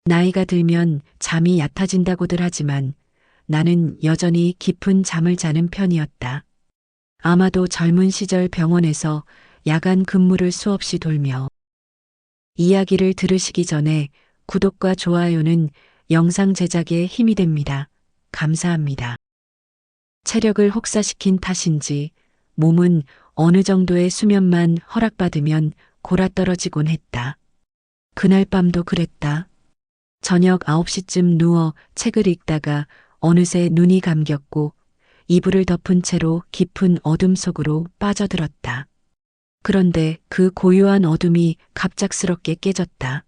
나이가 들면 잠이 얕아진다고들 하지만 나는 여전히 깊은 잠을 자는 편이었다. 아마도 젊은 시절 병원에서 야간 근무를 수없이 돌며 이야기를 들으시기 전에 구독과 좋아요는 영상 제작에 힘이 됩니다. 감사합니다. 체력을 혹사시킨 탓인지 몸은 어느 정도의 수면만 허락받으면 골아떨어지곤 했다. 그날 밤도 그랬다. 저녁 9시쯤 누워 책을 읽다가 어느새 눈이 감겼고 이불을 덮은 채로 깊은 어둠 속으로 빠져들었다. 그런데 그 고요한 어둠이 갑작스럽게 깨졌다.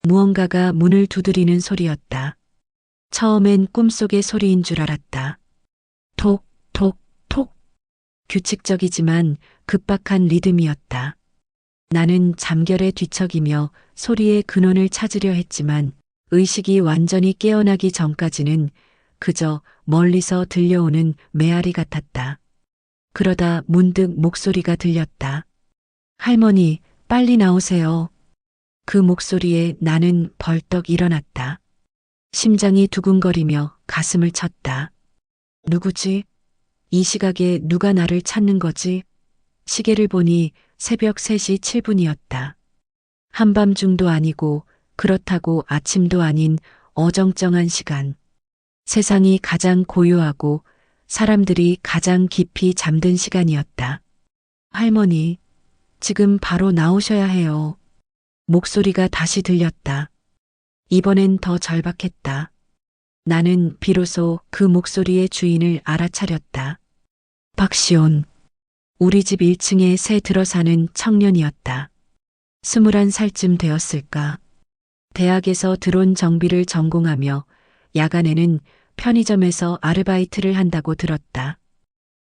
무언가가 문을 두드리는 소리였다. 처음엔 꿈속의 소리인 줄 알았다. 톡, 톡, 톡. 규칙적이지만 급박한 리듬이었다. 나는 잠결에 뒤척이며 소리의 근원을 찾으려 했지만 의식이 완전히 깨어나기 전까지는 그저 멀리서 들려오는 메아리 같았다. 그러다 문득 목소리가 들렸다. 할머니, 빨리 나오세요. 그 목소리에 나는 벌떡 일어났다. 심장이 두근거리며 가슴을 쳤다. 누구지? 이 시각에 누가 나를 찾는 거지? 시계를 보니 새벽 3시 7분이었다. 한밤중도 아니고 그렇다고 아침도 아닌 어정쩡한 시간. 세상이 가장 고요하고 사람들이 가장 깊이 잠든 시간이었다. 할머니, 지금 바로 나오셔야 해요. 목소리가 다시 들렸다. 이번엔 더 절박했다. 나는 비로소 그 목소리의 주인을 알아차렸다. 박시온. 우리 집 1층에 새 들어 사는 청년이었다. 21살쯤 되었을까. 대학에서 드론 정비를 전공하며 야간에는 편의점에서 아르바이트를 한다고 들었다.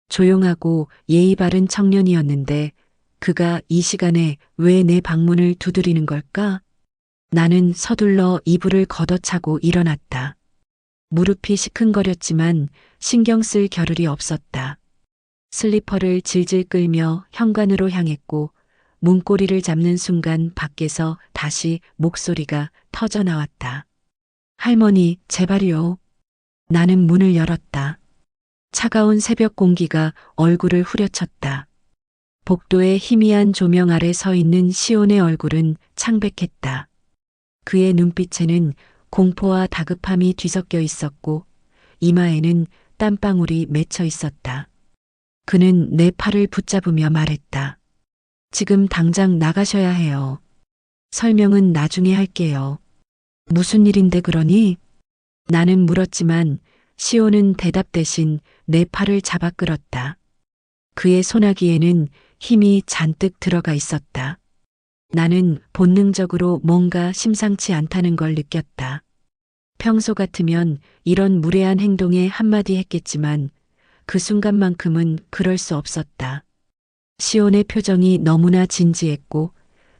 조용하고 예의 바른 청년이었는데 그가 이 시간에 왜 내 방문을 두드리는 걸까? 나는 서둘러 이불을 걷어차고 일어났다. 무릎이 시큰거렸지만 신경 쓸 겨를이 없었다. 슬리퍼를 질질 끌며 현관으로 향했고 문고리를 잡는 순간 밖에서 다시 목소리가 터져 나왔다. 할머니, 제발요. 나는 문을 열었다. 차가운 새벽 공기가 얼굴을 후려쳤다. 복도의 희미한 조명 아래 서 있는 시온의 얼굴은 창백했다. 그의 눈빛에는 공포와 다급함이 뒤섞여 있었고 이마에는 땀방울이 맺혀 있었다. 그는 내 팔을 붙잡으며 말했다. 지금 당장 나가셔야 해요. 설명은 나중에 할게요. 무슨 일인데 그러니? 나는 물었지만 시온은 대답 대신 내 팔을 잡아 끌었다. 그의 소나기에는 힘이 잔뜩 들어가 있었다. 나는 본능적으로 뭔가 심상치 않다는 걸 느꼈다. 평소 같으면 이런 무례한 행동에 한마디 했겠지만 그 순간만큼은 그럴 수 없었다. 시온의 표정이 너무나 진지했고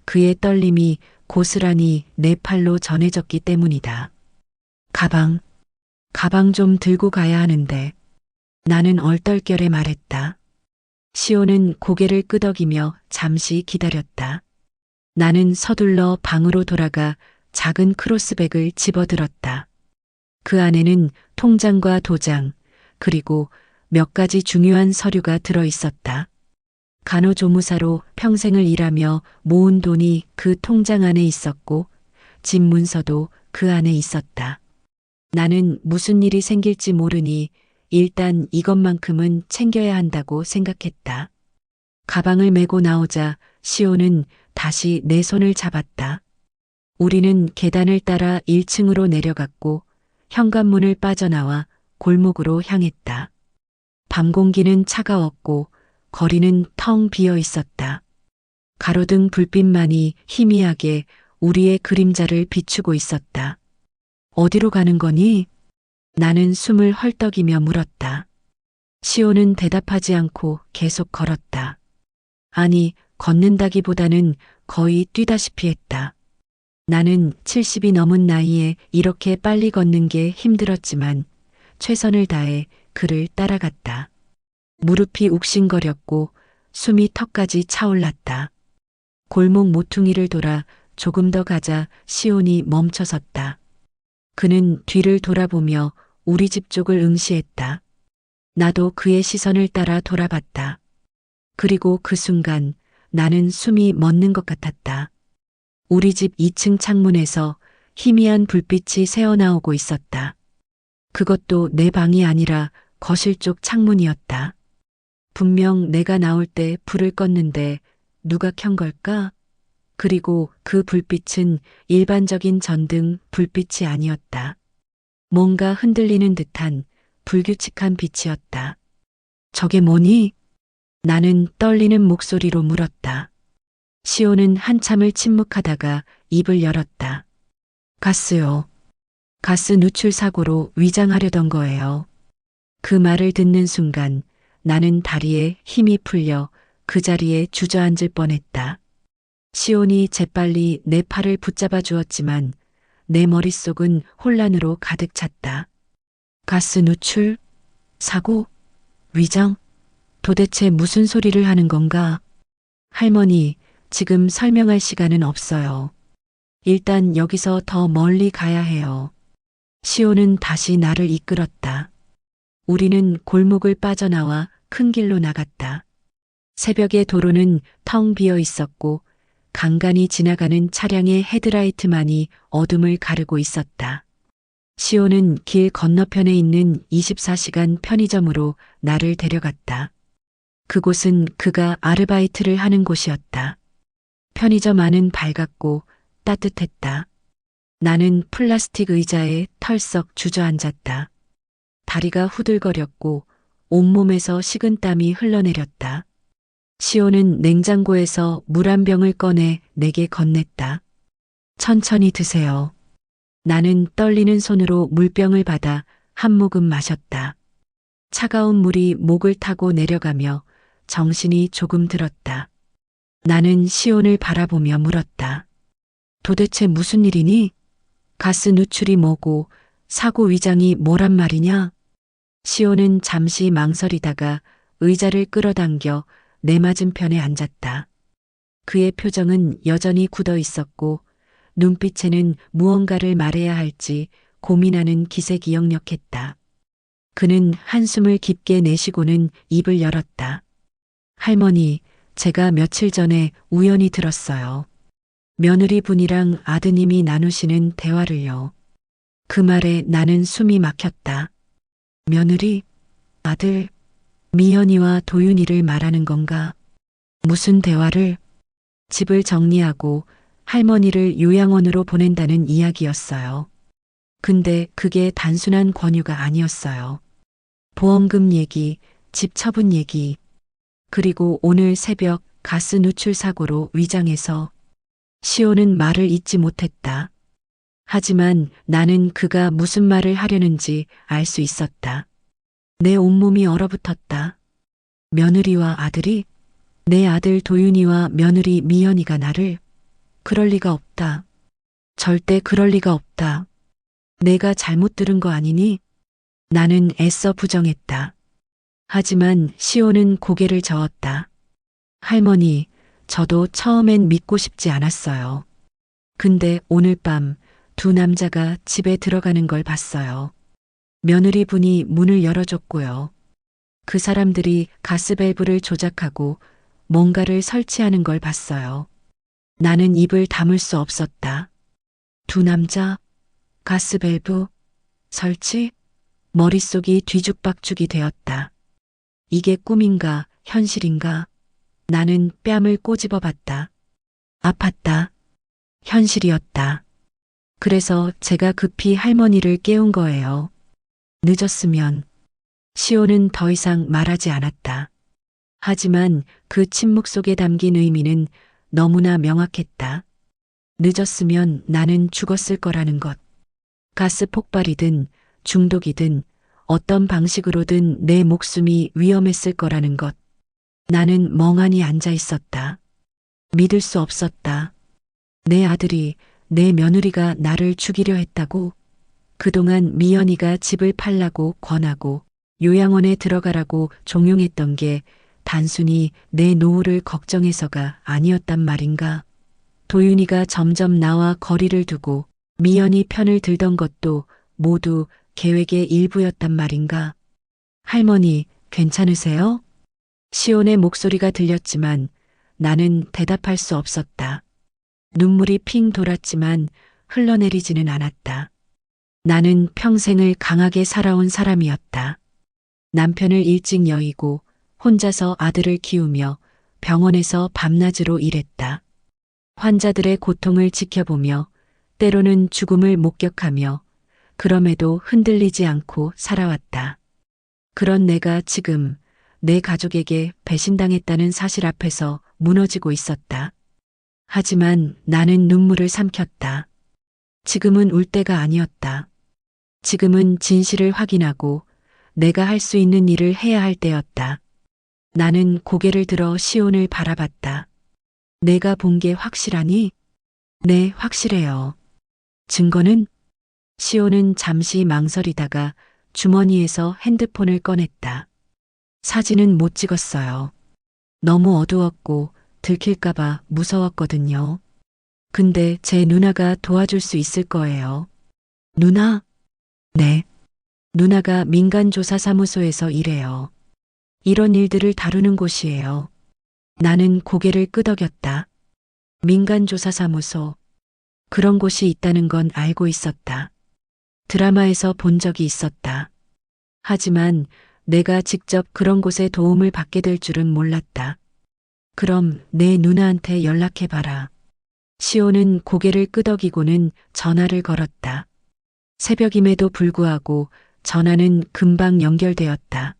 그의 떨림이 고스란히 내 팔로 전해졌기 때문이다. 가방 좀 들고 가야 하는데. 나는 얼떨결에 말했다. 시온은 고개를 끄덕이며 잠시 기다렸다. 나는 서둘러 방으로 돌아가 작은 크로스백을 집어들었다. 그 안에는 통장과 도장, 그리고 몇 가지 중요한 서류가 들어 있었다. 간호조무사로 평생을 일하며 모은 돈이 그 통장 안에 있었고 집 문서도 그 안에 있었다. 나는 무슨 일이 생길지 모르니 일단 이것만큼은 챙겨야 한다고 생각했다. 가방을 메고 나오자 시온은 다시 내 손을 잡았다. 우리는 계단을 따라 1층으로 내려갔고 현관문을 빠져나와 골목으로 향했다. 밤 공기는 차가웠고 거리는 텅 비어 있었다. 가로등 불빛만이 희미하게 우리의 그림자를 비추고 있었다. 어디로 가는 거니? 나는 숨을 헐떡이며 물었다. 시온은 대답하지 않고 계속 걸었다. 아니, 걷는다기보다는 거의 뛰다시피 했다. 나는 70이 넘은 나이에 이렇게 빨리 걷는 게 힘들었지만 최선을 다해 그를 따라갔다. 무릎이 욱신거렸고 숨이 턱까지 차올랐다. 골목 모퉁이를 돌아 조금 더 가자 시온이 멈춰섰다. 그는 뒤를 돌아보며 우리 집 쪽을 응시했다. 나도 그의 시선을 따라 돌아봤다. 그리고 그 순간 나는 숨이 멎는 것 같았다. 우리 집 2층 창문에서 희미한 불빛이 새어나오고 있었다. 그것도 내 방이 아니라 거실 쪽 창문이었다. 분명 내가 나올 때 불을 껐는데 누가 켠 걸까? 그리고 그 불빛은 일반적인 전등 불빛이 아니었다. 뭔가 흔들리는 듯한 불규칙한 빛이었다. 저게 뭐니? 나는 떨리는 목소리로 물었다. 시온은 한참을 침묵하다가 입을 열었다. 가스요. 가스 누출 사고로 위장하려던 거예요. 그 말을 듣는 순간 나는 다리에 힘이 풀려 그 자리에 주저앉을 뻔했다. 시온이 재빨리 내 팔을 붙잡아 주었지만 내 머릿속은 혼란으로 가득 찼다. 가스 누출? 사고? 위장? 도대체 무슨 소리를 하는 건가? 할머니, 지금 설명할 시간은 없어요. 일단 여기서 더 멀리 가야 해요. 시온은 다시 나를 이끌었다. 우리는 골목을 빠져나와 큰 길로 나갔다. 새벽의 도로는 텅 비어 있었고 간간히 지나가는 차량의 헤드라이트만이 어둠을 가르고 있었다. 시온은 길 건너편에 있는 24시간 편의점으로 나를 데려갔다. 그곳은 그가 아르바이트를 하는 곳이었다. 편의점 안은 밝았고 따뜻했다. 나는 플라스틱 의자에 털썩 주저앉았다. 다리가 후들거렸고 온몸에서 식은땀이 흘러내렸다. 시온은 냉장고에서 물 한 병을 꺼내 내게 건넸다. 천천히 드세요. 나는 떨리는 손으로 물병을 받아 한 모금 마셨다. 차가운 물이 목을 타고 내려가며 정신이 조금 들었다. 나는 시온을 바라보며 물었다. 도대체 무슨 일이니? 가스 누출이 뭐고 사고 위장이 뭐란 말이냐? 시온은 잠시 망설이다가 의자를 끌어당겨 내 맞은편에 앉았다. 그의 표정은 여전히 굳어 있었고 눈빛에는 무언가를 말해야 할지 고민하는 기색이 역력했다. 그는 한숨을 깊게 내쉬고는 입을 열었다. 할머니, 제가 며칠 전에 우연히 들었어요. 며느리 분이랑 아드님이 나누시는 대화를요. 그 말에 나는 숨이 막혔다. 며느리, 아들, 미연이와 도윤이를 말하는 건가? 무슨 대화를? 집을 정리하고 할머니를 요양원으로 보낸다는 이야기였어요. 근데 그게 단순한 권유가 아니었어요. 보험금 얘기, 집 처분 얘기, 그리고 오늘 새벽 가스 누출 사고로 위장해서 시온은 말을 잇지 못했다. 하지만 나는 그가 무슨 말을 하려는지 알 수 있었다. 내 온몸이 얼어붙었다. 며느리와 아들이? 내 아들 도윤이와 며느리 미연이가 나를? 그럴 리가 없다. 절대 그럴 리가 없다. 내가 잘못 들은 거 아니니? 나는 애써 부정했다. 하지만 시온은 고개를 저었다. 할머니, 저도 처음엔 믿고 싶지 않았어요. 근데 오늘 밤 두 남자가 집에 들어가는 걸 봤어요. 며느리 분이 문을 열어줬고요. 그 사람들이 가스밸브를 조작하고 뭔가를 설치하는 걸 봤어요. 나는 입을 다물 수 없었다. 두 남자? 가스밸브? 설치? 머릿속이 뒤죽박죽이 되었다. 이게 꿈인가 현실인가? 나는 뺨을 꼬집어 봤다. 아팠다. 현실이었다. 그래서 제가 급히 할머니를 깨운 거예요. 늦었으면. 시온은 더 이상 말하지 않았다. 하지만 그 침묵 속에 담긴 의미는 너무나 명확했다. 늦었으면 나는 죽었을 거라는 것. 가스 폭발이든 중독이든 어떤 방식으로든 내 목숨이 위험했을 거라는 것. 나는 멍하니 앉아 있었다. 믿을 수 없었다. 내 아들이, 내 며느리가 나를 죽이려 했다고? 그동안 미연이가 집을 팔라고 권하고 요양원에 들어가라고 종용했던 게 단순히 내 노후를 걱정해서가 아니었단 말인가? 도윤이가 점점 나와 거리를 두고 미연이 편을 들던 것도 모두 계획의 일부였단 말인가? 할머니, 괜찮으세요? 시온의 목소리가 들렸지만 나는 대답할 수 없었다. 눈물이 핑 돌았지만 흘러내리지는 않았다. 나는 평생을 강하게 살아온 사람이었다. 남편을 일찍 여의고 혼자서 아들을 키우며 병원에서 밤낮으로 일했다. 환자들의 고통을 지켜보며 때로는 죽음을 목격하며 그럼에도 흔들리지 않고 살아왔다. 그런 내가 지금 내 가족에게 배신당했다는 사실 앞에서 무너지고 있었다. 하지만 나는 눈물을 삼켰다. 지금은 울 때가 아니었다. 지금은 진실을 확인하고 내가 할 수 있는 일을 해야 할 때였다. 나는 고개를 들어 시온을 바라봤다. 내가 본 게 확실하니? 네, 확실해요. 증거는? 시온은 잠시 망설이다가 주머니에서 핸드폰을 꺼냈다. 사진은 못 찍었어요. 너무 어두웠고 들킬까봐 무서웠거든요. 근데 제 누나가 도와줄 수 있을 거예요. 누나? 네. 누나가 민간조사사무소에서 일해요. 이런 일들을 다루는 곳이에요. 나는 고개를 끄덕였다. 민간조사사무소. 그런 곳이 있다는 건 알고 있었다. 드라마에서 본 적이 있었다. 하지만 내가 직접 그런 곳에 도움을 받게 될 줄은 몰랐다. 그럼 내 누나한테 연락해봐라. 시온은 고개를 끄덕이고는 전화를 걸었다. 새벽임에도 불구하고 전화는 금방 연결되었다.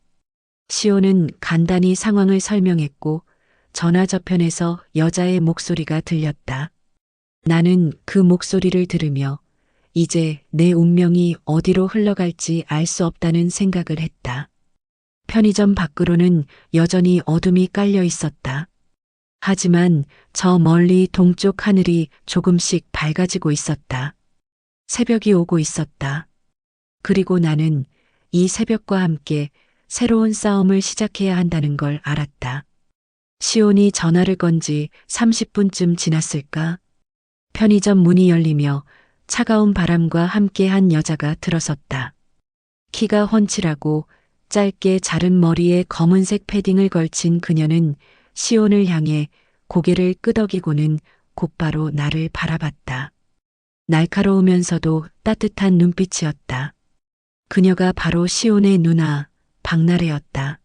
시온은 간단히 상황을 설명했고 전화 저편에서 여자의 목소리가 들렸다. 나는 그 목소리를 들으며 이제 내 운명이 어디로 흘러갈지 알 수 없다는 생각을 했다. 편의점 밖으로는 여전히 어둠이 깔려 있었다. 하지만 저 멀리 동쪽 하늘이 조금씩 밝아지고 있었다. 새벽이 오고 있었다. 그리고 나는 이 새벽과 함께 새로운 싸움을 시작해야 한다는 걸 알았다. 시온이 전화를 건 지 30분쯤 지났을까? 편의점 문이 열리며 차가운 바람과 함께 한 여자가 들어섰다. 키가 훤칠하고 짧게 자른 머리에 검은색 패딩을 걸친 그녀는 시온을 향해 고개를 끄덕이고는 곧바로 나를 바라봤다. 날카로우면서도 따뜻한 눈빛이었다. 그녀가 바로 시온의 누나, 박나래였다.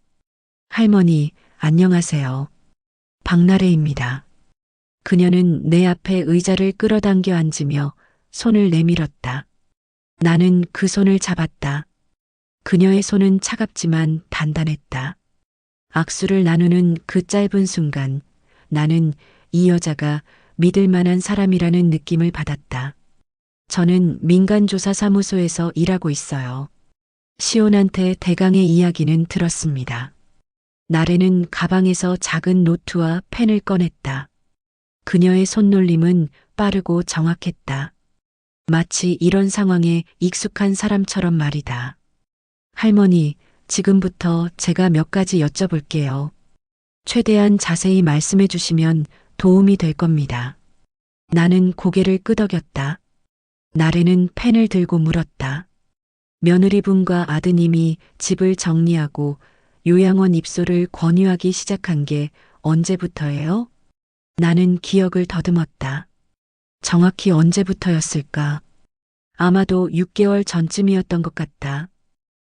할머니, 안녕하세요. 박나래입니다. 그녀는 내 앞에 의자를 끌어당겨 앉으며 손을 내밀었다. 나는 그 손을 잡았다. 그녀의 손은 차갑지만 단단했다. 악수를 나누는 그 짧은 순간 나는 이 여자가 믿을 만한 사람이라는 느낌을 받았다. 저는 민간조사사무소에서 일하고 있어요. 시온한테 대강의 이야기는 들었습니다. 나래는 가방에서 작은 노트와 펜을 꺼냈다. 그녀의 손놀림은 빠르고 정확했다. 마치 이런 상황에 익숙한 사람처럼 말이다. 할머니, 지금부터 제가 몇 가지 여쭤볼게요. 최대한 자세히 말씀해 주시면 도움이 될 겁니다. 나는 고개를 끄덕였다. 나래는 펜을 들고 물었다. 며느리분과 아드님이 집을 정리하고 요양원 입소를 권유하기 시작한 게 언제부터예요? 나는 기억을 더듬었다. 정확히 언제부터였을까? 아마도 6개월 전쯤이었던 것 같다.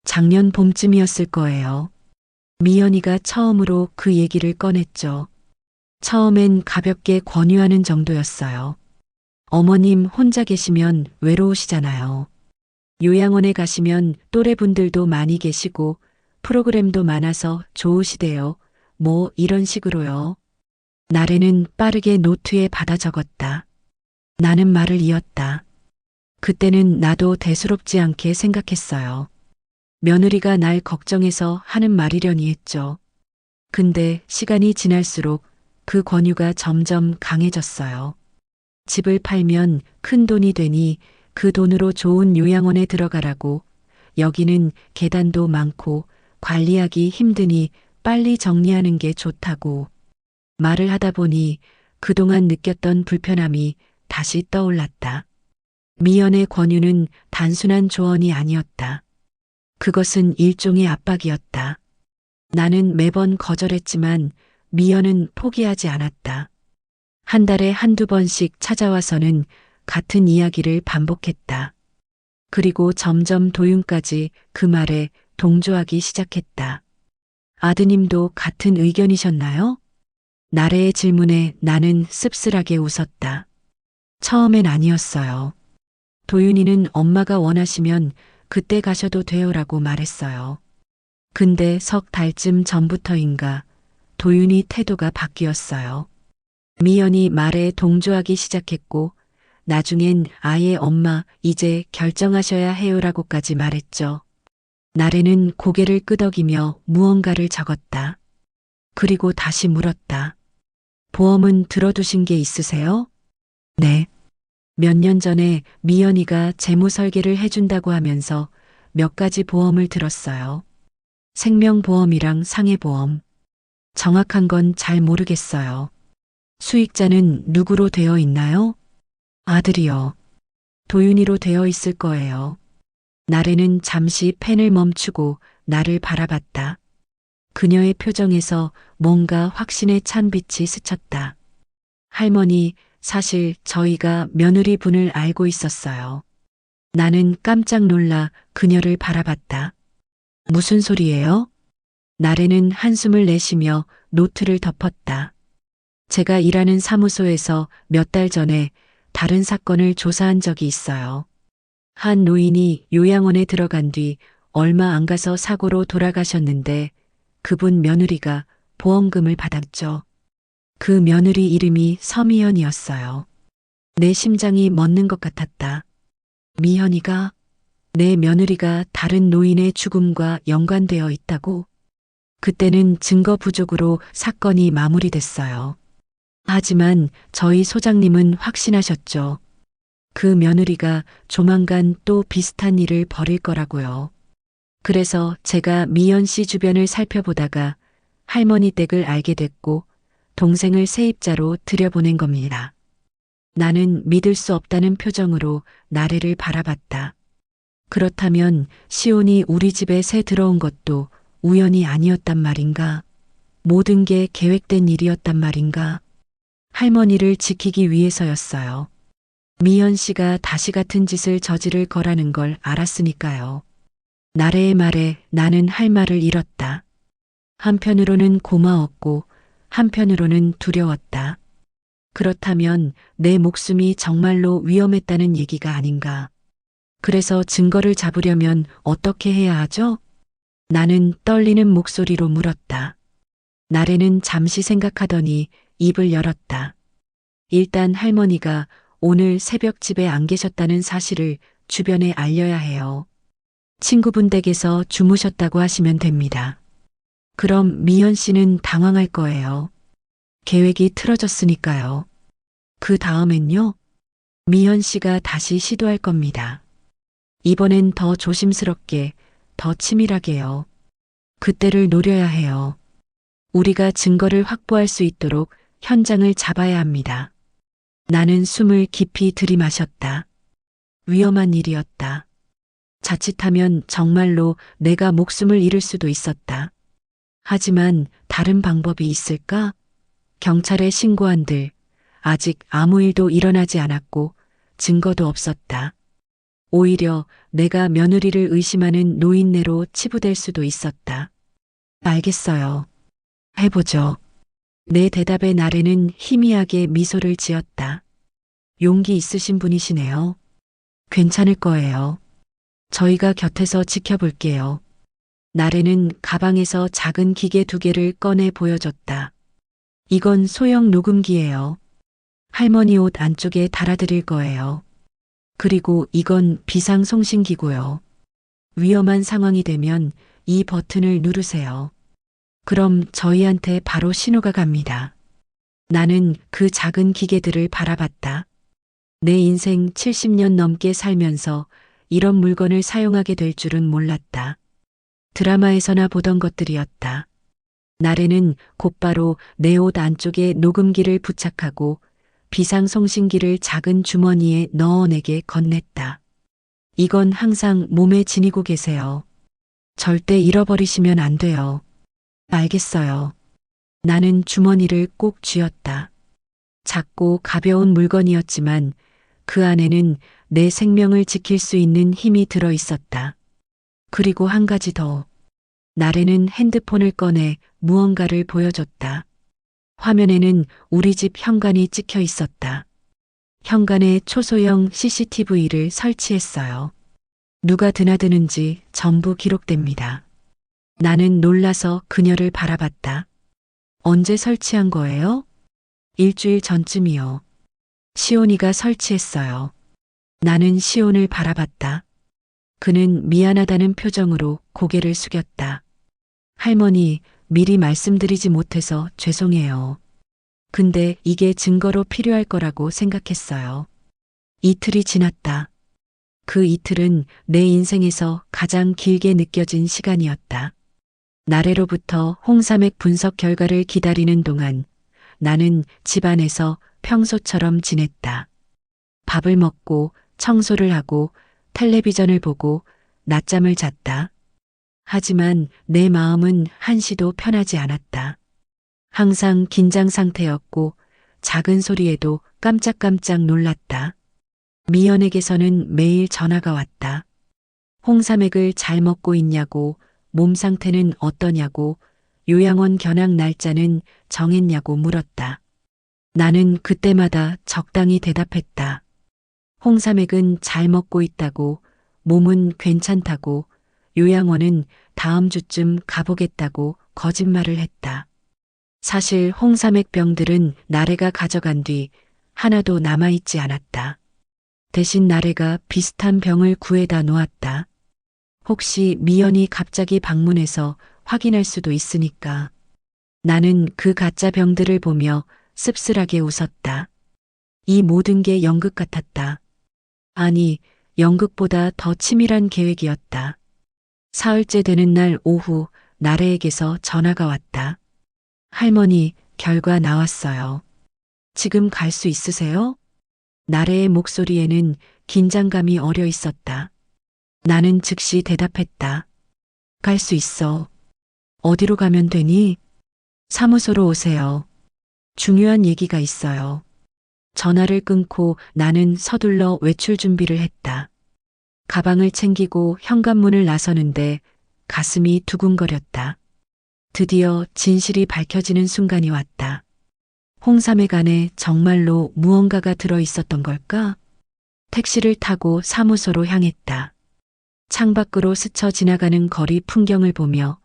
작년 봄쯤이었을 거예요. 미연이가 처음으로 그 얘기를 꺼냈죠. 처음엔 가볍게 권유하는 정도였어요. 어머님 혼자 계시면 외로우시잖아요. 요양원에 가시면 또래분들도 많이 계시고 프로그램도 많아서 좋으시대요. 뭐 이런 식으로요. 나래는 빠르게 노트에 받아 적었다. 나는 말을 이었다. 그때는 나도 대수롭지 않게 생각했어요. 며느리가 날 걱정해서 하는 말이려니 했죠. 근데 시간이 지날수록 그 권유가 점점 강해졌어요. 집을 팔면 큰 돈이 되니 그 돈으로 좋은 요양원에 들어가라고, 여기는 계단도 많고 관리하기 힘드니 빨리 정리하는 게 좋다고. 말을 하다 보니 그동안 느꼈던 불편함이 다시 떠올랐다. 미연의 권유는 단순한 조언이 아니었다. 그것은 일종의 압박이었다. 나는 매번 거절했지만 미연은 포기하지 않았다. 한 달에 한두 번씩 찾아와서는 같은 이야기를 반복했다. 그리고 점점 도윤까지 그 말에 동조하기 시작했다. 아드님도 같은 의견이셨나요? 나래의 질문에 나는 씁쓸하게 웃었다. 처음엔 아니었어요. 도윤이는 엄마가 원하시면 그때 가셔도 돼요라고 말했어요. 근데 석 달쯤 전부터인가 도윤이 태도가 바뀌었어요. 미연이 말에 동조하기 시작했고 나중엔 아예 엄마 이제 결정하셔야 해요라고까지 말했죠. 나래는 고개를 끄덕이며 무언가를 적었다. 그리고 다시 물었다. 보험은 들어두신 게 있으세요? 네. 몇 년 전에 미연이가 재무 설계를 해준다고 하면서 몇 가지 보험을 들었어요. 생명보험이랑 상해보험. 정확한 건 잘 모르겠어요. 수익자는 누구로 되어 있나요? 아들이요. 도윤이로 되어 있을 거예요. 나래는 잠시 펜을 멈추고 나를 바라봤다. 그녀의 표정에서 뭔가 확신에 찬 빛이 스쳤다. 할머니, 사실 저희가 며느리 분을 알고 있었어요. 나는 깜짝 놀라 그녀를 바라봤다. 무슨 소리예요? 나래는 한숨을 내쉬며 노트를 덮었다. 제가 일하는 사무소에서 몇 달 전에 다른 사건을 조사한 적이 있어요. 한 노인이 요양원에 들어간 뒤 얼마 안 가서 사고로 돌아가셨는데 그분 며느리가 보험금을 받았죠. 그 며느리 이름이 서미연이었어요. 내 심장이 멎는 것 같았다. 미연이가 내 며느리가 다른 노인의 죽음과 연관되어 있다고? 그때는 증거 부족으로 사건이 마무리됐어요. 하지만 저희 소장님은 확신하셨죠. 그 며느리가 조만간 또 비슷한 일을 벌일 거라고요. 그래서 제가 미연 씨 주변을 살펴보다가 할머니 댁을 알게 됐고 동생을 세입자로 들여보낸 겁니다. 나는 믿을 수 없다는 표정으로 나래를 바라봤다. 그렇다면 시온이 우리 집에 새 들어온 것도 우연이 아니었단 말인가? 모든 게 계획된 일이었단 말인가? 할머니를 지키기 위해서였어요. 미연 씨가 다시 같은 짓을 저지를 거라는 걸 알았으니까요. 나래의 말에 나는 할 말을 잃었다. 한편으로는 고마웠고 한편으로는 두려웠다. 그렇다면 내 목숨이 정말로 위험했다는 얘기가 아닌가. 그래서 증거를 잡으려면 어떻게 해야 하죠? 나는 떨리는 목소리로 물었다. 나래는 잠시 생각하더니 입을 열었다. 일단 할머니가 오늘 새벽 집에 안 계셨다는 사실을 주변에 알려야 해요. 친구분 댁에서 주무셨다고 하시면 됩니다. 그럼 미연 씨는 당황할 거예요. 계획이 틀어졌으니까요. 그 다음엔요? 미연 씨가 다시 시도할 겁니다. 이번엔 더 조심스럽게, 더 치밀하게요. 그때를 노려야 해요. 우리가 증거를 확보할 수 있도록 현장을 잡아야 합니다. 나는 숨을 깊이 들이마셨다. 위험한 일이었다. 자칫하면 정말로 내가 목숨을 잃을 수도 있었다. 하지만 다른 방법이 있을까? 경찰에 신고한들 아직 아무 일도 일어나지 않았고 증거도 없었다. 오히려 내가 며느리를 의심하는 노인네로 치부될 수도 있었다. 알겠어요. 해보죠. 내 대답에 나래는 희미하게 미소를 지었다. 용기 있으신 분이시네요. 괜찮을 거예요. 저희가 곁에서 지켜볼게요. 나래는 가방에서 작은 기계 2개를 꺼내 보여줬다. 이건 소형 녹음기예요. 할머니 옷 안쪽에 달아드릴 거예요. 그리고 이건 비상송신기고요. 위험한 상황이 되면 이 버튼을 누르세요. 그럼 저희한테 바로 신호가 갑니다. 나는 그 작은 기계들을 바라봤다. 내 인생 70년 넘게 살면서 이런 물건을 사용하게 될 줄은 몰랐다. 드라마에서나 보던 것들이었다. 나래는 곧바로 내 옷 안쪽에 녹음기를 부착하고 비상송신기를 작은 주머니에 넣어 내게 건넸다. 이건 항상 몸에 지니고 계세요. 절대 잃어버리시면 안 돼요. 알겠어요. 나는 주머니를 꼭 쥐었다. 작고 가벼운 물건이었지만 그 안에는 내 생명을 지킬 수 있는 힘이 들어 있었다. 그리고 한 가지 더. 나래는 핸드폰을 꺼내 무언가를 보여줬다. 화면에는 우리 집 현관이 찍혀 있었다. 현관에 초소형 CCTV를 설치했어요. 누가 드나드는지 전부 기록됩니다. 나는 놀라서 그녀를 바라봤다. 언제 설치한 거예요? 일주일 전쯤이요. 시온이가 설치했어요. 나는 시온을 바라봤다. 그는 미안하다는 표정으로 고개를 숙였다. 할머니, 미리 말씀드리지 못해서 죄송해요. 근데 이게 증거로 필요할 거라고 생각했어요. 이틀이 지났다. 그 이틀은 내 인생에서 가장 길게 느껴진 시간이었다. 나래로부터 홍삼액 분석 결과를 기다리는 동안 나는 집안에서 평소처럼 지냈다. 밥을 먹고 청소를 하고 텔레비전을 보고 낮잠을 잤다. 하지만 내 마음은 한시도 편하지 않았다. 항상 긴장 상태였고 작은 소리에도 깜짝깜짝 놀랐다. 미연에게서는 매일 전화가 왔다. 홍삼액을 잘 먹고 있냐고, 몸 상태는 어떠냐고, 요양원 견학 날짜는 정했냐고 물었다. 나는 그때마다 적당히 대답했다. 홍삼액은 잘 먹고 있다고, 몸은 괜찮다고, 요양원은 다음 주쯤 가보겠다고 거짓말을 했다. 사실 홍삼액 병들은 나래가 가져간 뒤 하나도 남아있지 않았다. 대신 나래가 비슷한 병을 구해다 놓았다. 혹시 미연이 갑자기 방문해서 확인할 수도 있으니까. 나는 그 가짜 병들을 보며 씁쓸하게 웃었다. 이 모든 게 연극 같았다. 아니, 연극보다 더 치밀한 계획이었다. 사흘째 되는 날 오후 나래에게서 전화가 왔다. 할머니, 결과 나왔어요. 지금 갈 수 있으세요? 나래의 목소리에는 긴장감이 어려 있었다. 나는 즉시 대답했다. 갈 수 있어. 어디로 가면 되니? 사무소로 오세요. 중요한 얘기가 있어요. 전화를 끊고 나는 서둘러 외출 준비를 했다. 가방을 챙기고 현관문을 나서는데 가슴이 두근거렸다. 드디어 진실이 밝혀지는 순간이 왔다. 홍삼액 안에 정말로 무언가가 들어 있었던 걸까? 택시를 타고 사무소로 향했다. 창밖으로 스쳐 지나가는 거리 풍경을 보며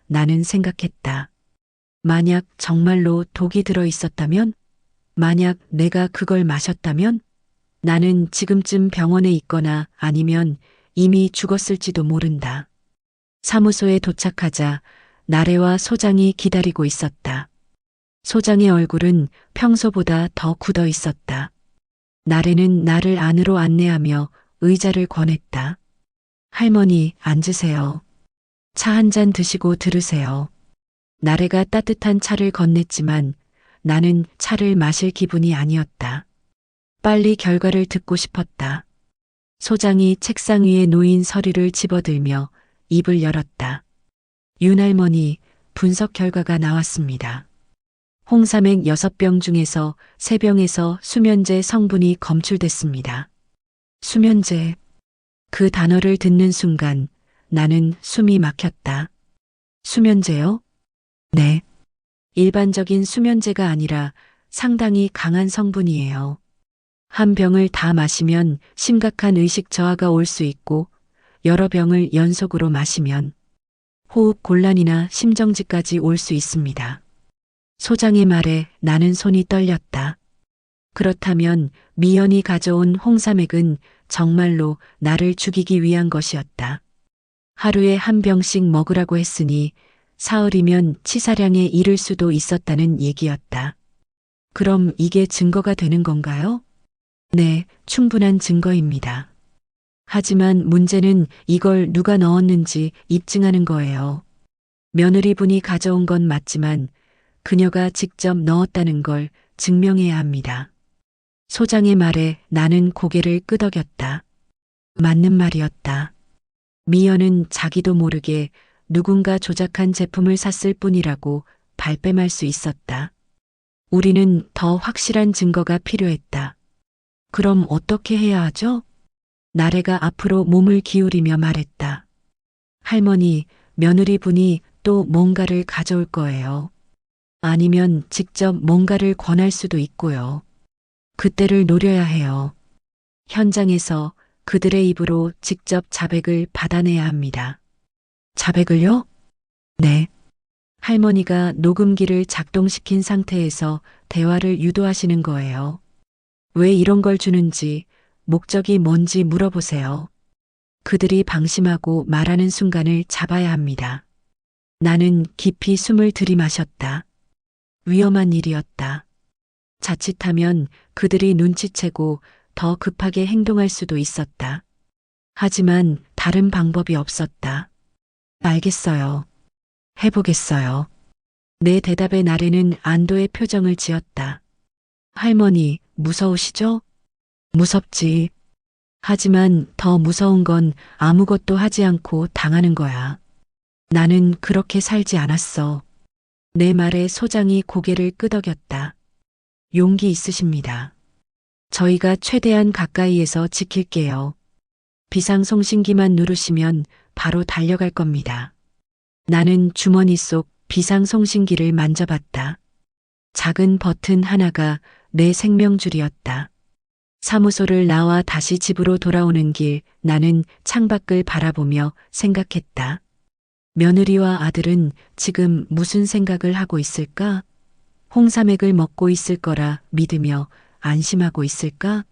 나는 생각했다. 만약 정말로 독이 들어 있었다면? 만약 내가 그걸 마셨다면? 나는 지금쯤 병원에 있거나 아니면 이미 죽었을지도 모른다. 사무소에 도착하자 나래와 소장이 기다리고 있었다. 소장의 얼굴은 평소보다 더 굳어 있었다. 나래는 나를 안으로 안내하며 의자를 권했다. 할머니, 앉으세요. 차 한 잔 드시고 들으세요. 나래가 따뜻한 차를 건넸지만 나는 차를 마실 기분이 아니었다. 빨리 결과를 듣고 싶었다. 소장이 책상 위에 놓인 서류를 집어들며 입을 열었다. 윤할머니, 분석 결과가 나왔습니다. 홍삼액 6병 중에서 3병에서 수면제 성분이 검출됐습니다. 수면제. 그 단어를 듣는 순간 나는 숨이 막혔다. 수면제요? 네. 일반적인 수면제가 아니라 상당히 강한 성분이에요. 한 병을 다 마시면 심각한 의식 저하가 올 수 있고 여러 병을 연속으로 마시면 호흡 곤란이나 심정지까지 올 수 있습니다. 소장의 말에 나는 손이 떨렸다. 그렇다면 미연이 가져온 홍삼액은 정말로 나를 죽이기 위한 것이었다. 하루에 한 병씩 먹으라고 했으니 사흘이면 치사량에 이를 수도 있었다는 얘기였다. 그럼 이게 증거가 되는 건가요? 네, 충분한 증거입니다. 하지만 문제는 이걸 누가 넣었는지 입증하는 거예요. 며느리분이 가져온 건 맞지만 그녀가 직접 넣었다는 걸 증명해야 합니다. 소장의 말에 나는 고개를 끄덕였다. 맞는 말이었다. 미연은 자기도 모르게 누군가 조작한 제품을 샀을 뿐이라고 발뺌할 수 있었다. 우리는 더 확실한 증거가 필요했다. 그럼 어떻게 해야 하죠? 나래가 앞으로 몸을 기울이며 말했다. 할머니, 며느리 분이 또 뭔가를 가져올 거예요. 아니면 직접 뭔가를 권할 수도 있고요. 그때를 노려야 해요. 현장에서 그들의 입으로 직접 자백을 받아내야 합니다. 자백을요? 네. 할머니가 녹음기를 작동시킨 상태에서 대화를 유도하시는 거예요. 왜 이런 걸 주는지, 목적이 뭔지 물어보세요. 그들이 방심하고 말하는 순간을 잡아야 합니다. 나는 깊이 숨을 들이마셨다. 위험한 일이었다. 자칫하면 그들이 눈치채고 더 급하게 행동할 수도 있었다. 하지만 다른 방법이 없었다. 알겠어요. 해보겠어요. 내 대답에 나래는 안도의 표정을 지었다. 할머니, 무서우시죠? 무섭지. 하지만 더 무서운 건 아무것도 하지 않고 당하는 거야. 나는 그렇게 살지 않았어. 내 말에 소장이 고개를 끄덕였다. 용기 있으십니다. 저희가 최대한 가까이에서 지킬게요. 비상송신기만 누르시면 바로 달려갈 겁니다. 나는 주머니 속 비상송신기를 만져봤다. 작은 버튼 하나가 내 생명줄이었다. 사무소를 나와 다시 집으로 돌아오는 길 나는 창밖을 바라보며 생각했다. 며느리와 아들은 지금 무슨 생각을 하고 있을까? 홍삼액을 먹고 있을 거라 믿으며 안심하고 있을까?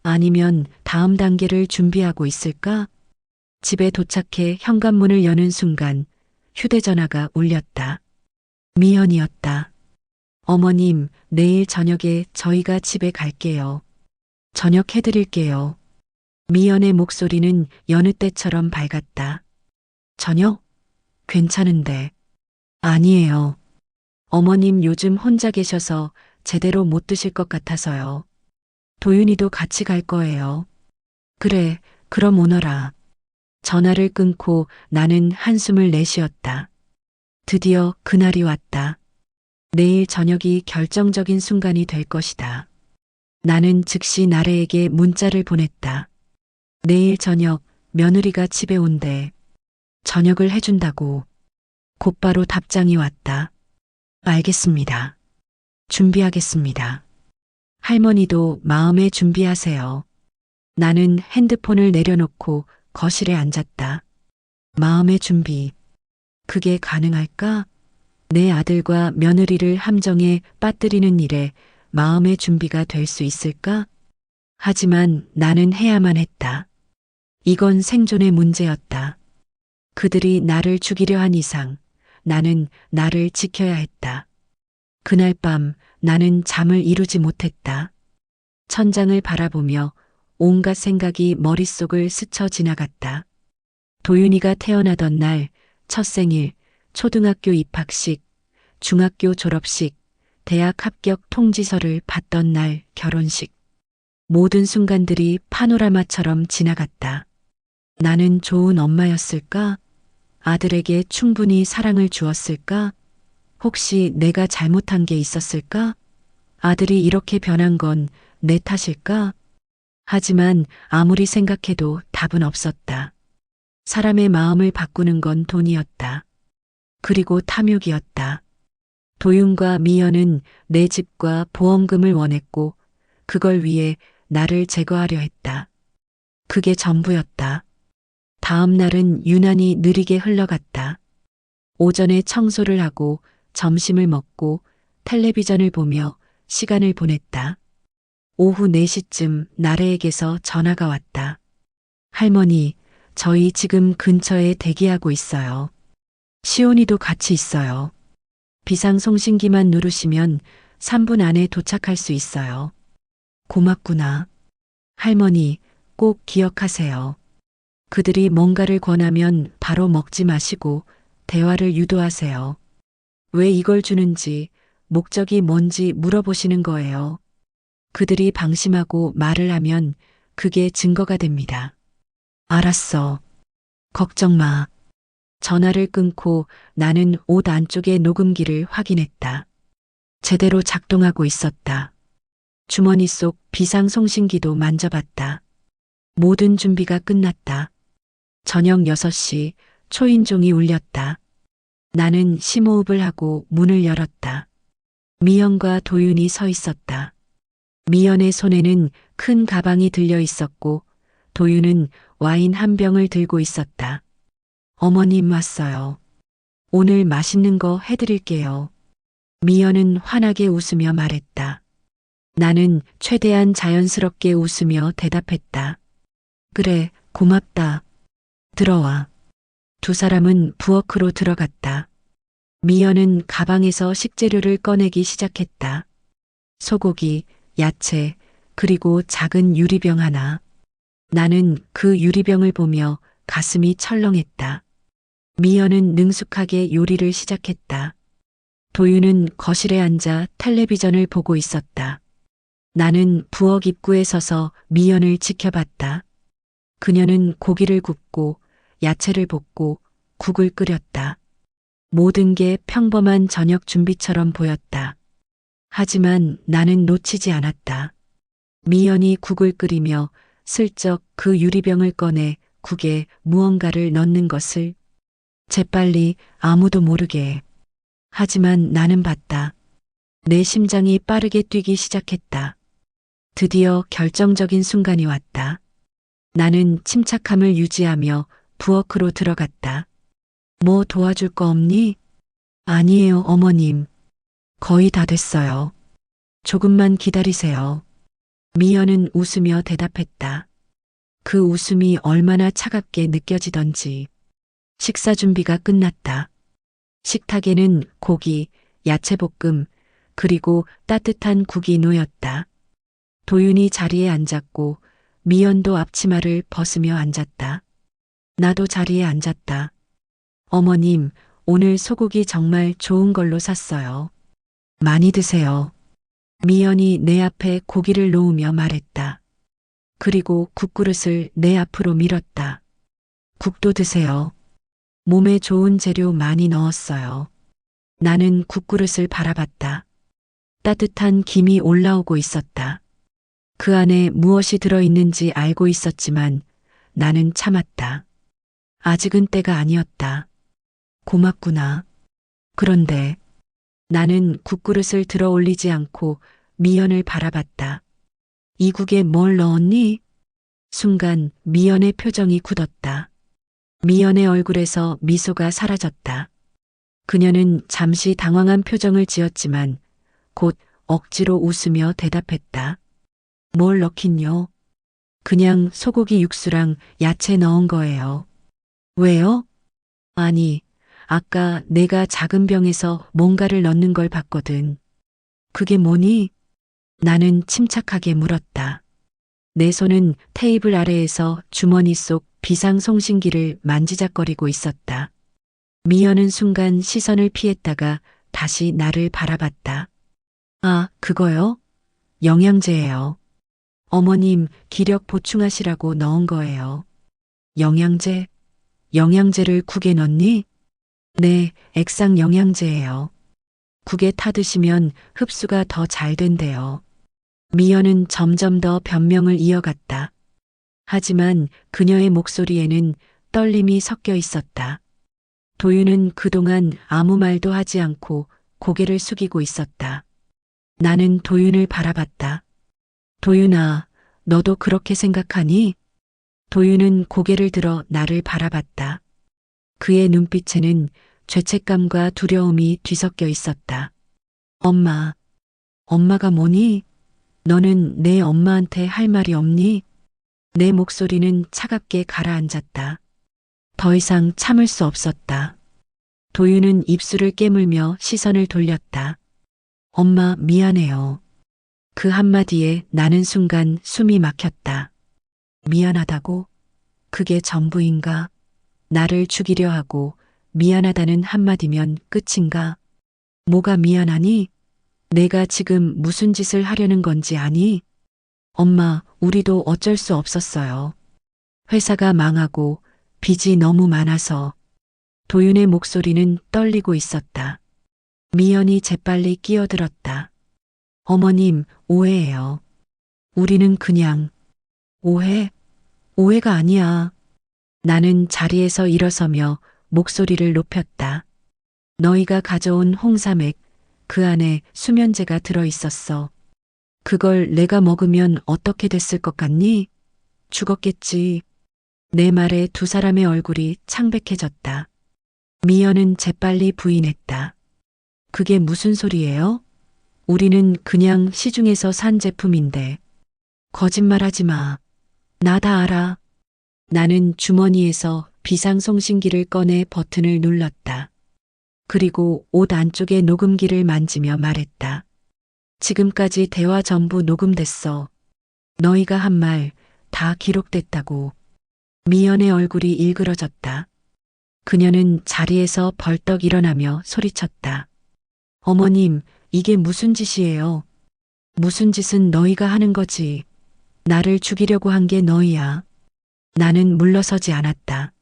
아니면 다음 단계를 준비하고 있을까? 집에 도착해 현관문을 여는 순간 휴대전화가 울렸다. 미연이었다. 어머님, 내일 저녁에 저희가 집에 갈게요. 저녁 해드릴게요. 미연의 목소리는 여느 때처럼 밝았다. 저녁? 괜찮은데. 아니에요. 어머님 요즘 혼자 계셔서 제대로 못 드실 것 같아서요. 도윤이도 같이 갈 거예요. 그래, 그럼 오너라. 전화를 끊고 나는 한숨을 내쉬었다. 드디어 그날이 왔다. 내일 저녁이 결정적인 순간이 될 것이다. 나는 즉시 나래에게 문자를 보냈다. 내일 저녁 며느리가 집에 온대. 저녁을 해준다고. 곧바로 답장이 왔다. 알겠습니다. 준비하겠습니다. 할머니도 마음에 준비하세요. 나는 핸드폰을 내려놓고 거실에 앉았다. 마음의 준비. 그게 가능할까? 내 아들과 며느리를 함정에 빠뜨리는 일에 마음의 준비가 될 수 있을까? 하지만 나는 해야만 했다. 이건 생존의 문제였다. 그들이 나를 죽이려 한 이상 나는 나를 지켜야 했다. 그날 밤 나는 잠을 이루지 못했다. 천장을 바라보며 온갖 생각이 머릿속을 스쳐 지나갔다. 도윤이가 태어나던 날, 첫 생일, 초등학교 입학식, 중학교 졸업식, 대학 합격 통지서를 받던 날 결혼식. 모든 순간들이 파노라마처럼 지나갔다. 나는 좋은 엄마였을까? 아들에게 충분히 사랑을 주었을까? 혹시 내가 잘못한 게 있었을까? 아들이 이렇게 변한 건 내 탓일까? 하지만 아무리 생각해도 답은 없었다. 사람의 마음을 바꾸는 건 돈이었다. 그리고 탐욕이었다. 도윤과 미연은 내 집과 보험금을 원했고 그걸 위해 나를 제거하려 했다. 그게 전부였다. 다음 날은 유난히 느리게 흘러갔다. 오전에 청소를 하고 점심을 먹고 텔레비전을 보며 시간을 보냈다. 오후 4시쯤 나래에게서 전화가 왔다. 할머니, 저희 지금 근처에 대기하고 있어요. 시온이도 같이 있어요. 비상송신기만 누르시면 3분 안에 도착할 수 있어요. 고맙구나. 할머니, 꼭 기억하세요. 그들이 뭔가를 권하면 바로 먹지 마시고 대화를 유도하세요. 왜 이걸 주는지, 목적이 뭔지 물어보시는 거예요. 그들이 방심하고 말을 하면 그게 증거가 됩니다. 알았어. 걱정 마. 전화를 끊고 나는 옷 안쪽의 녹음기를 확인했다. 제대로 작동하고 있었다. 주머니 속 비상송신기도 만져봤다. 모든 준비가 끝났다. 저녁 6시 초인종이 울렸다. 나는 심호흡을 하고 문을 열었다. 미연과 도윤이 서 있었다. 미연의 손에는 큰 가방이 들려 있었고 도윤은 와인 한 병을 들고 있었다. 어머님 왔어요. 오늘 맛있는 거 해드릴게요. 미연은 환하게 웃으며 말했다. 나는 최대한 자연스럽게 웃으며 대답했다. 그래, 고맙다. 들어와. 두 사람은 부엌으로 들어갔다. 미연은 가방에서 식재료를 꺼내기 시작했다. 소고기, 야채, 그리고 작은 유리병 하나. 나는 그 유리병을 보며 가슴이 철렁했다. 미연은 능숙하게 요리를 시작했다. 도윤은 거실에 앉아 텔레비전을 보고 있었다. 나는 부엌 입구에 서서 미연을 지켜봤다. 그녀는 고기를 굽고 야채를 볶고 국을 끓였다. 모든 게 평범한 저녁 준비처럼 보였다. 하지만 나는 놓치지 않았다. 미연이 국을 끓이며 슬쩍 그 유리병을 꺼내 국에 무언가를 넣는 것을 재빨리 아무도 모르게. 하지만 나는 봤다. 내 심장이 빠르게 뛰기 시작했다. 드디어 결정적인 순간이 왔다. 나는 침착함을 유지하며 부엌으로 들어갔다. 뭐 도와줄 거 없니? 아니에요, 어머님. 거의 다 됐어요. 조금만 기다리세요. 미연은 웃으며 대답했다. 그 웃음이 얼마나 차갑게 느껴지던지. 식사 준비가 끝났다. 식탁에는 고기, 야채볶음, 그리고 따뜻한 국이 놓였다. 도윤이 자리에 앉았고 미연도 앞치마를 벗으며 앉았다. 나도 자리에 앉았다. 어머님, 오늘 소고기 정말 좋은 걸로 샀어요. 많이 드세요. 미연이 내 앞에 고기를 놓으며 말했다. 그리고 국그릇을 내 앞으로 밀었다. 국도 드세요. 몸에 좋은 재료 많이 넣었어요. 나는 국그릇을 바라봤다. 따뜻한 김이 올라오고 있었다. 그 안에 무엇이 들어있는지 알고 있었지만 나는 참았다. 아직은 때가 아니었다. 고맙구나. 그런데 나는 국그릇을 들어 올리지 않고 미연을 바라봤다. 이 국에 뭘 넣었니? 순간 미연의 표정이 굳었다. 미연의 얼굴에서 미소가 사라졌다. 그녀는 잠시 당황한 표정을 지었지만 곧 억지로 웃으며 대답했다. 뭘 넣긴요? 그냥 소고기 육수랑 야채 넣은 거예요. 왜요? 아니, 아까 내가 작은 병에서 뭔가를 넣는 걸 봤거든. 그게 뭐니? 나는 침착하게 물었다. 내 손은 테이블 아래에서 주머니 속 비상송신기를 만지작거리고 있었다. 미연은 순간 시선을 피했다가 다시 나를 바라봤다. 아, 그거요? 영양제예요. 어머님 기력 보충하시라고 넣은 거예요. 영양제? 영양제를 국에 넣니? 네, 액상 영양제예요. 국에 타드시면 흡수가 더 잘 된대요. 미연은 점점 더 변명을 이어갔다. 하지만 그녀의 목소리에는 떨림이 섞여 있었다. 도윤은 그동안 아무 말도 하지 않고 고개를 숙이고 있었다. 나는 도윤을 바라봤다. 도윤아, 너도 그렇게 생각하니? 도윤은 고개를 들어 나를 바라봤다. 그의 눈빛에는 죄책감과 두려움이 뒤섞여 있었다. 엄마, 엄마가 뭐니? 너는 내 엄마한테 할 말이 없니? 내 목소리는 차갑게 가라앉았다. 더 이상 참을 수 없었다. 도윤은 입술을 깨물며 시선을 돌렸다. 엄마, 미안해요. 그 한마디에 나는 순간 숨이 막혔다. 미안하다고? 그게 전부인가? 나를 죽이려 하고 미안하다는 한마디면 끝인가? 뭐가 미안하니? 내가 지금 무슨 짓을 하려는 건지 아니? 엄마, 우리도 어쩔 수 없었어요. 회사가 망하고 빚이 너무 많아서. 도윤의 목소리는 떨리고 있었다. 미연이 재빨리 끼어들었다. 어머님, 오해예요. 우리는 그냥. 오해? 오해가 아니야. 나는 자리에서 일어서며 목소리를 높였다. 너희가 가져온 홍삼액, 그 안에 수면제가 들어 있었어. 그걸 내가 먹으면 어떻게 됐을 것 같니? 죽었겠지. 내 말에 두 사람의 얼굴이 창백해졌다. 미연은 재빨리 부인했다. 그게 무슨 소리예요? 우리는 그냥 시중에서 산 제품인데. 거짓말하지 마. 나 다 알아. 나는 주머니에서 비상송신기를 꺼내 버튼을 눌렀다. 그리고 옷 안쪽의 녹음기를 만지며 말했다. 지금까지 대화 전부 녹음됐어. 너희가 한 말 다 기록됐다고. 미연의 얼굴이 일그러졌다. 그녀는 자리에서 벌떡 일어나며 소리쳤다. 어머님, 이게 무슨 짓이에요? 무슨 짓은 너희가 하는 거지. 나를 죽이려고 한 게 너희야. 나는 물러서지 않았다.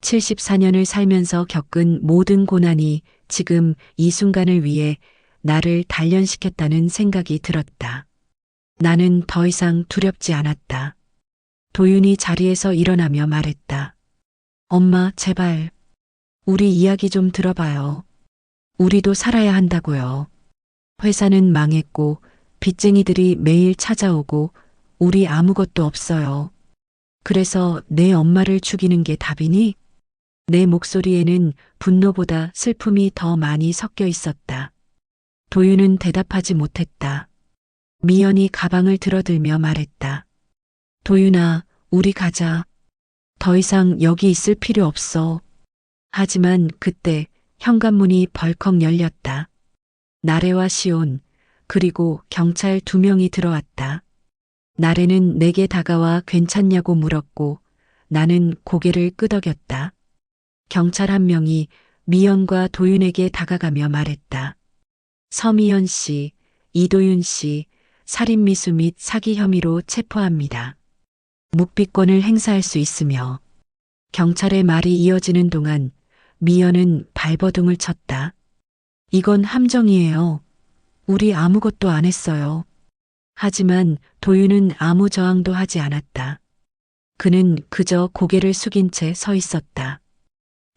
74년을 살면서 겪은 모든 고난이 지금 이 순간을 위해 나를 단련시켰다는 생각이 들었다. 나는 더 이상 두렵지 않았다. 도윤이 자리에서 일어나며 말했다. 엄마, 제발. 우리 이야기 좀 들어봐요. 우리도 살아야 한다고요. 회사는 망했고 빚쟁이들이 매일 찾아오고 우리 아무것도 없어요. 그래서 내 엄마를 죽이는 게 답이니? 내 목소리에는 분노보다 슬픔이 더 많이 섞여 있었다. 도윤은 대답하지 못했다. 미연이 가방을 들어들며 말했다. 도윤아, 우리 가자. 더 이상 여기 있을 필요 없어. 하지만 그때 현관문이 벌컥 열렸다. 나래와 시온, 그리고 경찰 2명이 들어왔다. 나래는 내게 다가와 괜찮냐고 물었고 나는 고개를 끄덕였다. 경찰 1명이 미연과 도윤에게 다가가며 말했다. 서미연 씨, 이도윤 씨, 살인미수 및 사기 혐의로 체포합니다. 묵비권을 행사할 수 있으며. 경찰의 말이 이어지는 동안 미연은 발버둥을 쳤다. 이건 함정이에요. 우리 아무것도 안 했어요. 하지만 도윤은 아무 저항도 하지 않았다. 그는 그저 고개를 숙인 채 서 있었다.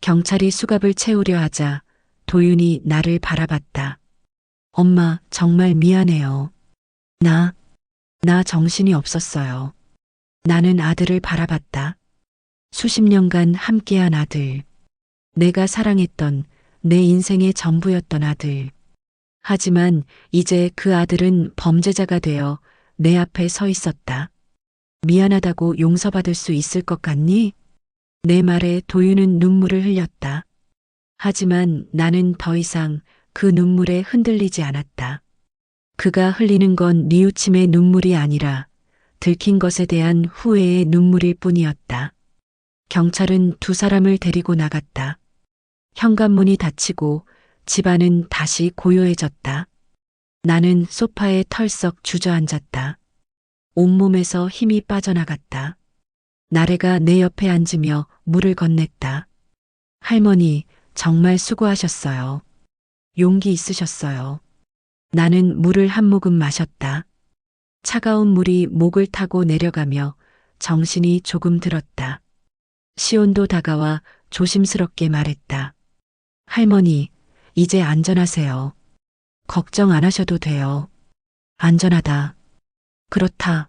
경찰이 수갑을 채우려 하자 도윤이 나를 바라봤다. 엄마, 정말 미안해요. 나 정신이 없었어요. 나는 아들을 바라봤다. 수십 년간 함께한 아들. 내가 사랑했던 내 인생의 전부였던 아들. 하지만 이제 그 아들은 범죄자가 되어 내 앞에 서 있었다. 미안하다고 용서받을 수 있을 것 같니? 내 말에 도윤은 눈물을 흘렸다. 하지만 나는 더 이상 그 눈물에 흔들리지 않았다. 그가 흘리는 건 뉘우침의 눈물이 아니라 들킨 것에 대한 후회의 눈물일 뿐이었다. 경찰은 두 사람을 데리고 나갔다. 현관문이 닫히고 집안은 다시 고요해졌다. 나는 소파에 털썩 주저앉았다. 온몸에서 힘이 빠져나갔다. 나래가 내 옆에 앉으며 물을 건넸다. 할머니, 정말 수고하셨어요. 용기 있으셨어요. 나는 물을 한 모금 마셨다. 차가운 물이 목을 타고 내려가며 정신이 조금 들었다. 시온도 다가와 조심스럽게 말했다. 할머니, 이제 안전하세요. 걱정 안 하셔도 돼요. 안전하다. 그렇다.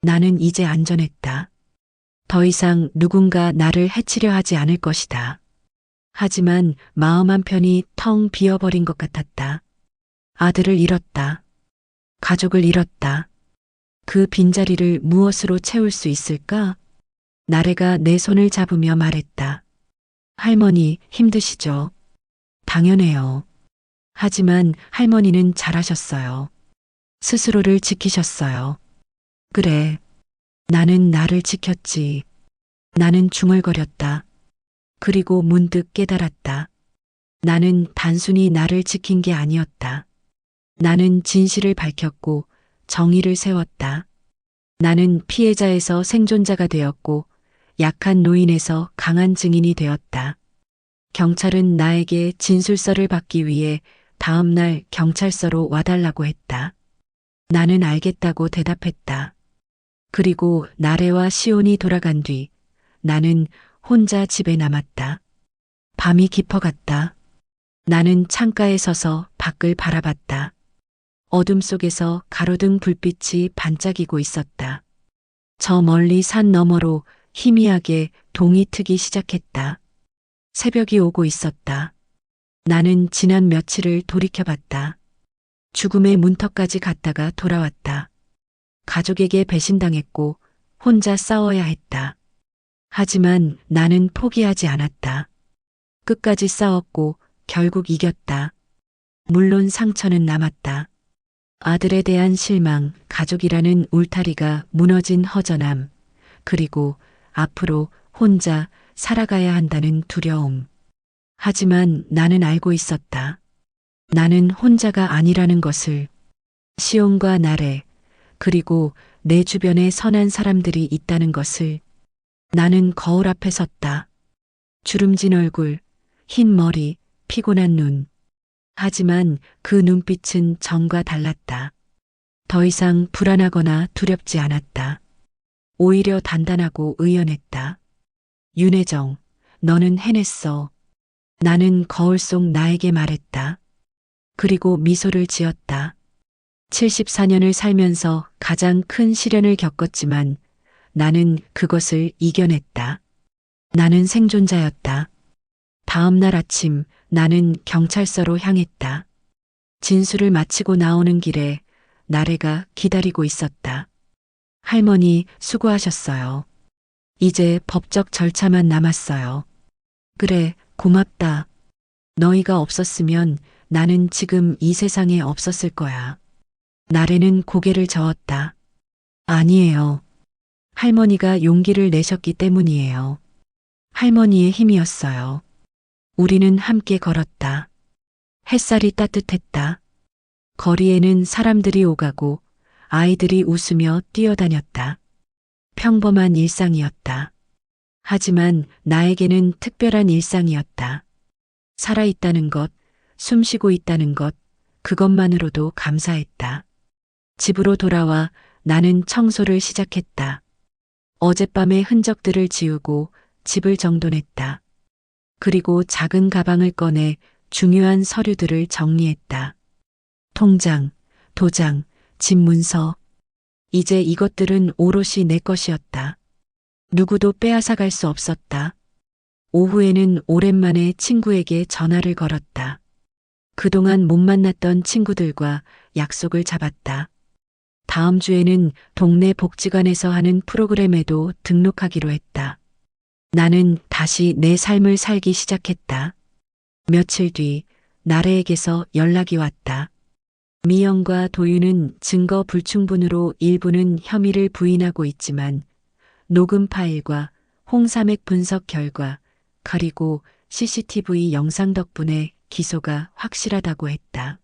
나는 이제 안전했다. 더 이상 누군가 나를 해치려 하지 않을 것이다. 하지만 마음 한편이 텅 비어버린 것 같았다. 아들을 잃었다. 가족을 잃었다. 그 빈자리를 무엇으로 채울 수 있을까? 나래가 내 손을 잡으며 말했다. 할머니, 힘드시죠? 당연해요. 하지만 할머니는 잘하셨어요. 스스로를 지키셨어요. 그래. 나는 나를 지켰지. 나는 중얼거렸다. 그리고 문득 깨달았다. 나는 단순히 나를 지킨 게 아니었다. 나는 진실을 밝혔고 정의를 세웠다. 나는 피해자에서 생존자가 되었고 약한 노인에서 강한 증인이 되었다. 경찰은 나에게 진술서를 받기 위해 다음 날 경찰서로 와달라고 했다. 나는 알겠다고 대답했다. 그리고 나래와 시온이 돌아간 뒤 나는 혼자 집에 남았다. 밤이 깊어갔다. 나는 창가에 서서 밖을 바라봤다. 어둠 속에서 가로등 불빛이 반짝이고 있었다. 저 멀리 산 너머로 희미하게 동이 트기 시작했다. 새벽이 오고 있었다. 나는 지난 며칠을 돌이켜봤다. 죽음의 문턱까지 갔다가 돌아왔다. 가족에게 배신당했고 혼자 싸워야 했다. 하지만 나는 포기하지 않았다. 끝까지 싸웠고 결국 이겼다. 물론 상처는 남았다. 아들에 대한 실망, 가족이라는 울타리가 무너진 허전함, 그리고 앞으로 혼자 살아가야 한다는 두려움. 하지만 나는 알고 있었다. 나는 혼자가 아니라는 것을. 시온과 나래, 그리고 내 주변에 선한 사람들이 있다는 것을. 나는 거울 앞에 섰다. 주름진 얼굴, 흰 머리, 피곤한 눈. 하지만 그 눈빛은 전과 달랐다. 더 이상 불안하거나 두렵지 않았다. 오히려 단단하고 의연했다. 윤혜정, 너는 해냈어. 나는 거울 속 나에게 말했다. 그리고 미소를 지었다. 74년을 살면서 가장 큰 시련을 겪었지만 나는 그것을 이겨냈다. 나는 생존자였다. 다음 날 아침 나는 경찰서로 향했다. 진술을 마치고 나오는 길에 나래가 기다리고 있었다. 할머니, 수고하셨어요. 이제 법적 절차만 남았어요. 그래, 고맙다. 너희가 없었으면 나는 지금 이 세상에 없었을 거야. 나래는 고개를 저었다. 아니에요. 할머니가 용기를 내셨기 때문이에요. 할머니의 힘이었어요. 우리는 함께 걸었다. 햇살이 따뜻했다. 거리에는 사람들이 오가고 아이들이 웃으며 뛰어다녔다. 평범한 일상이었다. 하지만 나에게는 특별한 일상이었다. 살아있다는 것, 숨쉬고 있다는 것, 그것만으로도 감사했다. 집으로 돌아와 나는 청소를 시작했다. 어젯밤의 흔적들을 지우고 집을 정돈했다. 그리고 작은 가방을 꺼내 중요한 서류들을 정리했다. 통장, 도장, 집 문서. 이제 이것들은 오롯이 내 것이었다. 누구도 빼앗아갈 수 없었다. 오후에는 오랜만에 친구에게 전화를 걸었다. 그동안 못 만났던 친구들과 약속을 잡았다. 다음 주에는 동네 복지관에서 하는 프로그램에도 등록하기로 했다. 나는 다시 내 삶을 살기 시작했다. 며칠 뒤 나래에게서 연락이 왔다. 미영과 도윤은 증거 불충분으로 일부는 혐의를 부인하고 있지만 녹음 파일과 홍삼액 분석 결과 그리고 CCTV 영상 덕분에 기소가 확실하다고 했다.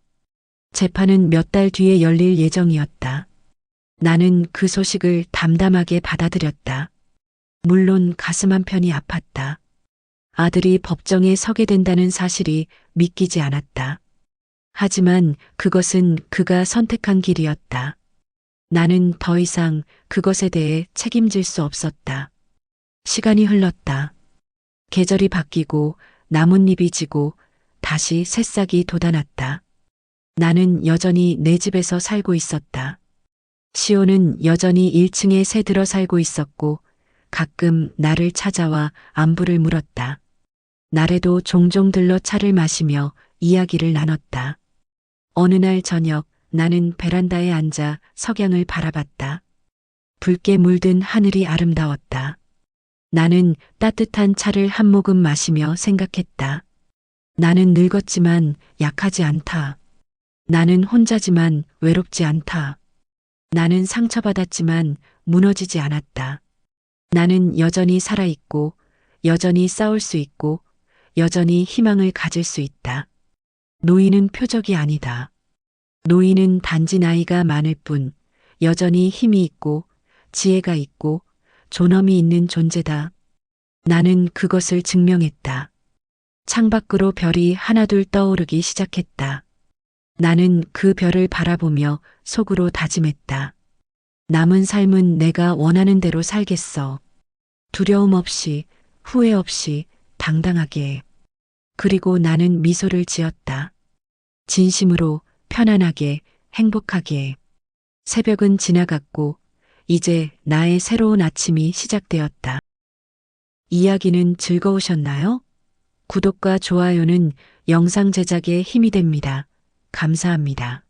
재판은 몇 달 뒤에 열릴 예정이었다. 나는 그 소식을 담담하게 받아들였다. 물론 가슴 한편이 아팠다. 아들이 법정에 서게 된다는 사실이 믿기지 않았다. 하지만 그것은 그가 선택한 길이었다. 나는 더 이상 그것에 대해 책임질 수 없었다. 시간이 흘렀다. 계절이 바뀌고 나뭇잎이 지고 다시 새싹이 돋아났다. 나는 여전히 내 집에서 살고 있었다. 시온은 여전히 1층에 새 들어 살고 있었고 가끔 나를 찾아와 안부를 물었다. 나래도 종종 들러 차를 마시며 이야기를 나눴다. 어느 날 저녁 나는 베란다에 앉아 석양을 바라봤다. 붉게 물든 하늘이 아름다웠다. 나는 따뜻한 차를 한 모금 마시며 생각했다. 나는 늙었지만 약하지 않다. 나는 혼자지만 외롭지 않다. 나는 상처받았지만 무너지지 않았다. 나는 여전히 살아있고, 여전히 싸울 수 있고, 여전히 희망을 가질 수 있다. 노인은 표적이 아니다. 노인은 단지 나이가 많을 뿐, 여전히 힘이 있고, 지혜가 있고 존엄이 있는 존재다. 나는 그것을 증명했다. 창밖으로 별이 하나둘 떠오르기 시작했다. 나는 그 별을 바라보며 속으로 다짐했다. 남은 삶은 내가 원하는 대로 살겠어. 두려움 없이, 후회 없이, 당당하게. 그리고 나는 미소를 지었다. 진심으로, 편안하게, 행복하게. 새벽은 지나갔고, 이제 나의 새로운 아침이 시작되었다. 이야기는 즐거우셨나요? 구독과 좋아요는 영상 제작에 힘이 됩니다. 감사합니다.